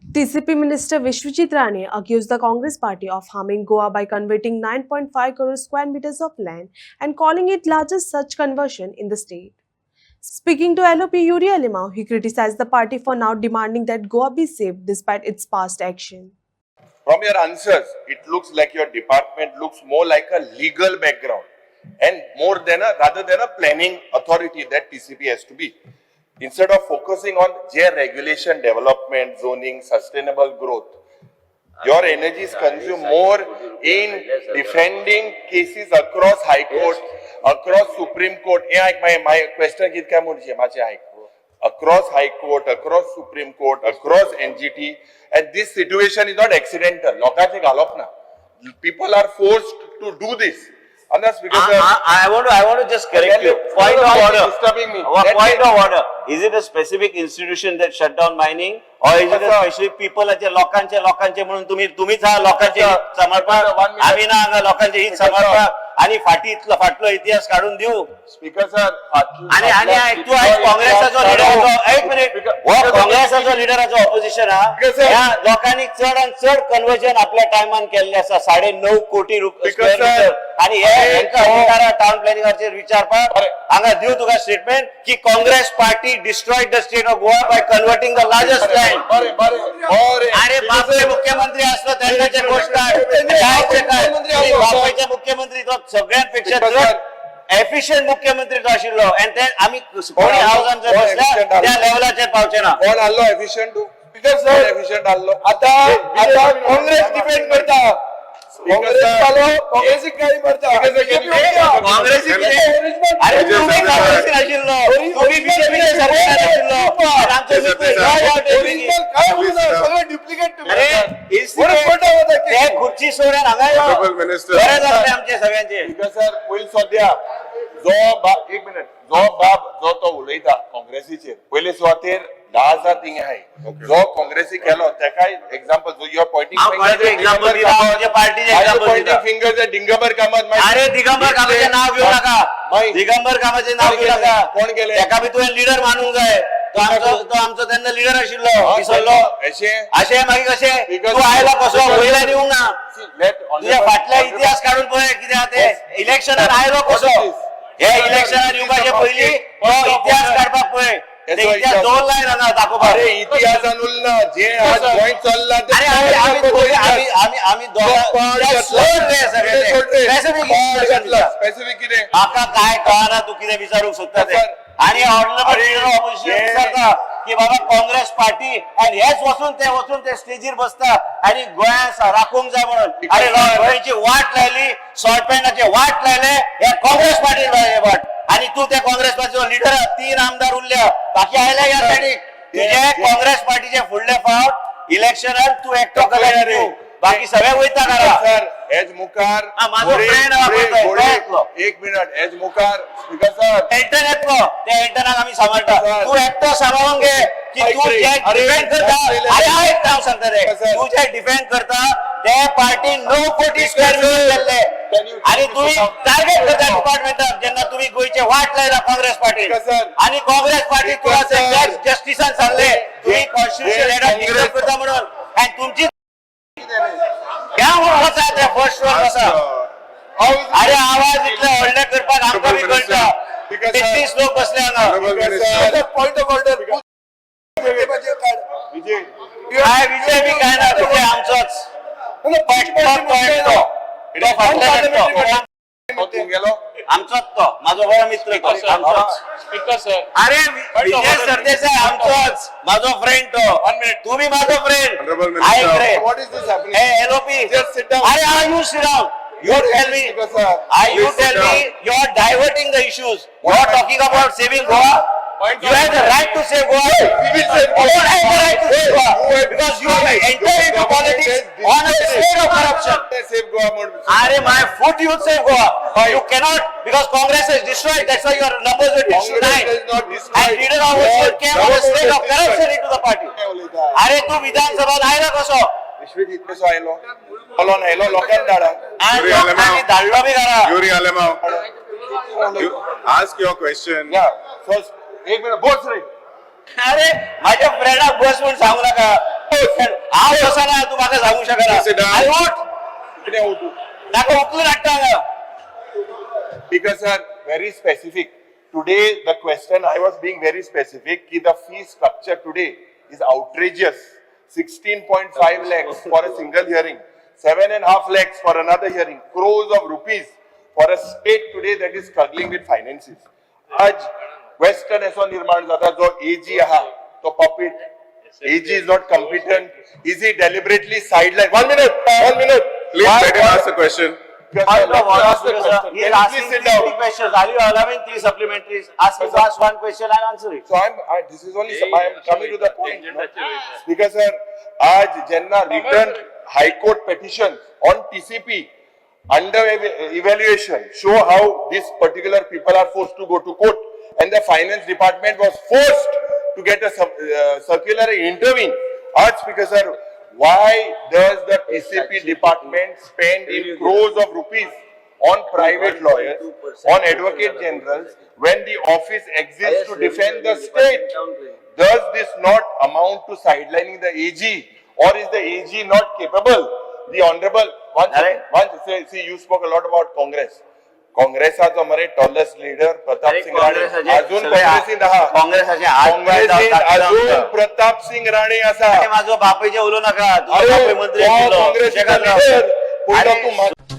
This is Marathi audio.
TCP Minister Vishwajit Rane accused the Congress party of harming Goa by converting 9.5 crore square meters of land and calling it largest such conversion in the state. Speaking to LOP Yuri Alimau, he criticized the party for now demanding that Goa be saved despite its past action. From your answers, it looks like your department looks more like a legal background and rather than a planning authority that TCP has to be. Instead of focusing on regulation, development, zoning, sustainable growth, your energy is consumed more in defending cases across High Court, across Supreme Court. My question is across High Court, across Supreme Court, across NGT, and this situation is not accidental. People are forced to do this. I want to just correct you. Point of order. Disturbing me. Point of order. Is it a specific institution that shut down mining, or is it a specific people? लोकांचे म्हणून तुम्हीच हा लोकांचे समर्पण आम्ही ना हांगा लोकांचे हित समर्पण आणि फाटलो इतिहास काढून देऊ. स्पीकर सर आणि तू आज काँग्रेसचा लीडर एक मिनिट काँग्रेसचा लीडराचो ऑपोजिशन हा लोकांनी चढ आणि चढ कन्वर्जन आपल्या टायमान केल्ले आसा 9.5 कोटी रुपये आणि हे टाउन प्लॅनिंगाचेर विचारपाक हांगा दिव तुका स्टेटमेंट की Congress party destroyed the state of Goa by converting the largest land. अरे बापरे मुख्यमंत्री असलो त्यांचे गोष्ट काय बापाचे मुख्यमंत्री तो सगळ्यांपेक्षा चड एफिशियंट मुख्यमंत्री तो आशिल्लो आणि ते आम्ही कोणी हाऊसांत बसल्या त्या लेवलाचेर पावचे ना. कोण आलो एफिशियंट तू स्पीकर सर एफिशियंट आलो आता काँग्रेस डिपेंड करता काँग्रेस काही करता काँग्रेस अरे तुम्ही काँग्रेस आशिल्लो तुम्ही बीजेपीचे सरकार आशिल्लो सगळं डुप्लिकेट अरे ते खुर्ची सोडून हांगा गरज असले आमचे सगळ्यांचे. सर पयली सध्या एक मिनिट जो तो उलयता काँग्रेसीचेर पयले सुवातेर 10,000 थिंग आहे जो काँग्रेसी केलो त्याका एक्झाम्पल जो your pointing finger Digambar Kamat अरे दिगंबर कामाचे नाव घेऊ नका दिगंबर कामाचे नाव घेऊ नका कोण गेले एका बी तुवें लीडर मानूंक जाय तो आमचो तेन्ना लीडर आशिल्लो विसरलो अशें मागीर कशें तूं आयला कसो वयल्यान येवंक ना तुज्या फाटल्या इतिहास काढून पळय कितें आहा ते इलेक्शनान आयलो कसो हे इलेक्शनान येवपाचे पयलीं तो इतिहास काडपाक पळय ते इतिहास दवरलाय ना दाखोवपाक. अरे इतिहासान उरला जे आज पॉइंट चल्ला ते आम्ही स्पेसिफिक कितें म्हाका काय कळना तू कितें विचारूंक सोदता ते आणि ऑर्डिनरी विचारता की बाबा काँग्रेस पार्टी आणि हेच वचून ते स्टेजीर बसता आणि गोंया राखूंक जाय म्हणून अरे गोंयची वाट लायली शॉर्ट पॅन्टाचे वाट लायले हे काँग्रेस पार्टी वाट आणि तू त्या काँग्रेस पार्टीचो लीडर 3 आमदार उरल्या बाकी आयल्या या सायडीक तुझे काँग्रेस पार्टीचे फुडले फावट इलेक्शनात तू एकटो कला बाकी सगळे वयता करा सर एज मुखार माझो फ्रेंड एक मिनिट एज मुखार स्पीकर सर एंटर येतलो त्या एंटरनाक आम्ही सांभाळटा तू एकटो सांभाळून घे की तू जे डिफेंड करता अरे एक नाव सांगता रे तू जे डिफेंड करता ते पार्टी 9 कोटी स्क्वेअर मीटर केल्ले आणि तुम्ही टार्गेट करता डिपार्टमेंटाक जेन्ना तुम्ही गोयचे वाट लायला काँग्रेस पार्टी आणि काँग्रेस पार्टी तुला जस्टिसान सांगले तुम्ही कॉन्स्टिट्यूशन हेडाक डिक्लेअर करता म्हणून आणि तुमची क्या वसा त्या फर्स्ट वर वसा अरे आवाज इतले व्हडले करपाक आमकां बी कळटा 33 लोक बसले हांगा पॉइंट ऑफ ऑर्डर विजय बी काय ना विजय आमचोच आमचोच तो माझो बरो मित्र तो आमचोच अरे विजय सरदेसाय आमचोच माझो फ्रेंड तो तुम्ही माझो फ्रेंड ऐक रे व्हॉट इज दिस हॅपनिंग ए एलओपी अरे I you sit down you tell me you are diverting the issues you are talking about saving Goa. You have the right to save Goa. We will save Goa. You don't have the right to save Goa because you have entered into politics on a state of corruption. Save Goa. Are my foot you save Goa. You cannot because Congress is destroyed. That's why your numbers were destroyed. And leader of opposition came on a state of corruption into the party. Are tu Vidhan Sabha आयला कसो विश्वजीत कसो आयलो बोलो नायलो लोकांनी धाडा आणि धाडलो बी करा Yuri Alimau, ask your question. एक मिनिट बोल रे अरे माझ्या फ्रेंडाक बस म्हणून सांगू नका हांव वचना तूं म्हाका सांगूंक शकना Sit down. आनी उठ कितें उठू? नाका उखलून हाडटा हांगा Because sir, very specific. Today, the question I was being very specific. Ki the fee structure today is outrageous. 16.5 lakhs for a single hearing, 7.5 lakhs for another hearing, crores of rupees for a state today that is struggling with finances. आज Western असो निर्माण जाता जो AG आहा तो puppet. AG is not competent. Is he deliberately sidelined? 1 minute. Please let him ask the question. I know what Ask the question. he is Can you asking please sit 3 down? questions. Are you allowing 3 supplementaries? Ask him to ask one question and answer it. So this is only, I am coming to the point. No? Speaker sir, आज ज्यांना returned High Court petition on TCP under evaluation show how these particular people are forced to go to court, and the finance department was forced to get a circular and intervene. आज Speaker sir, why does the TCP department spend in crores of rupees on private lawyers, on advocate generals, when the office exists to defend the state? Does this not amount to sidelining the AG, or is the AG not capable? The honorable, see, you spoke a lot about Congress. Congress has a tallest leader, Pratap Singh Rane. Azun Congress in the काँग्रेसाचे हात पाय Congress in Azun दाखला. Pratap Singh Rane asa. माझं बापाचे उलो नका तुझा अरे, बापय मंत्री तो आशिल्लो. काँग्रेसीचा शेखर राव. leader. पयलो आणि तूं